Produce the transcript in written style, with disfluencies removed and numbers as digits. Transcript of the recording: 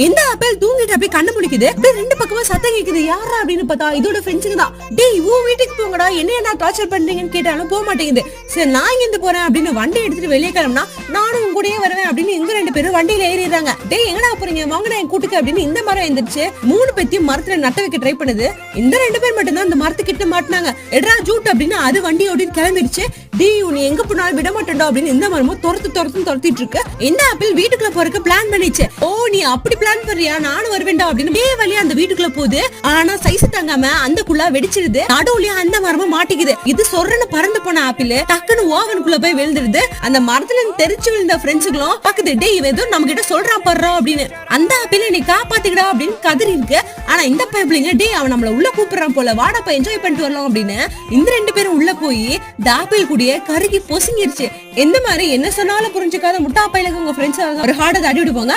இந்த ஆப்பிள் தூங்கிட்டு அப்படியே கண்ணு முடிக்குது. ரெண்டு பக்கமா சத்தம் கேக்குது. யாரா அப்படின்னு பார்த்தா இதோட ஃப்ரெண்ட்ஸுங்க தான். டேய் வீட்டுக்கு போங்கடா, என்ன டார்ச்சர் பண்றீங்கன்னு கேட்டாலும் போக மாட்டேங்குது. சரி நான் இங்க இருந்து போறேன் அப்படின்னு வண்டி எடுத்துட்டு வெளியே கிளம்பினா நானும் உங்க கூடயே வருவேன் அப்படின்னு இங்க ரெண்டு பேரும் வண்டியில ஏறிடுறாங்க. டேய் எங்கடா போறீங்க, வாங்கடா என் கூட்டுக்கு அப்படின்னு இந்த மரம் எந்திரிச்சு 3 பேத்தையும் மரத்துல நட்ட வைக்க ட்ரை பண்ணுது. இந்த 2 பேர் மட்டும் தான் அந்த மரத்துக்கிட்ட மாட்டினாங்க. எட்ரா ஜூட் அப்படின்னு அது வண்டி ஓடி கிளம்பிடுச்சு. டேய் உன்னை எங்க போனாலும் விட மாட்டேன்டா அப்படின்னு இந்த மரமும் துரத்திட்டு இருக்கு. இந்த ஆப்பிள் வீட்டுக்குள்ள போறதுக்கு பிளான் பண்ணிச்சு. ஓ நீ அப்படி பிளான் பண்றியா, நானும் வருவேன்டா அப்படின்னு டே வழியா அந்த வீட்டுக்குள்ள போகுது. ஆனா சைஸ் தாங்காம அந்த குள்ள வெடிச்சிருது. நடுவுலயே அந்த மரமும் மாட்டிக்குது. இது சொர்றன்னு பறந்து போன ஆப்பிள் டக்குன்னு ஓவனுக்குள்ள போய் விழுந்துருது. அந்த மரத்துல தெரிச்சு விழுந்த ஃப்ரெண்ட்ஸுகளும் பக்கத்து டே இவன் ஏதோ நம்ம கிட்ட சொல்றான் படுறோம் அப்படின்னு அந்த ஆப்பிள் நீ காப்பாத்திக்கடா அப்படின்னு கதறி இருக்கு. ஆனா இந்த பைப்லிங்க டே அவன் நம்மள உள்ள கூப்பிடுறான் போல, வாடா போய் என்ஜாய் பண்ணிட்டு வரலாம் அப்படின்னு இந்த 2 பேரும் உள்ள போய் இந்த ஆப்பிள் கூடிய கருகி பொசுங்கிருச்சு. எந்த மாதிரி என்ன சொன்னாலும் புரிஞ்சுக்காத முட்டா பையலுக்கு உங்க ஃப்ரெண்ட்ஸ் ஒரு ஹார்ட் அடி விடுவாங்க.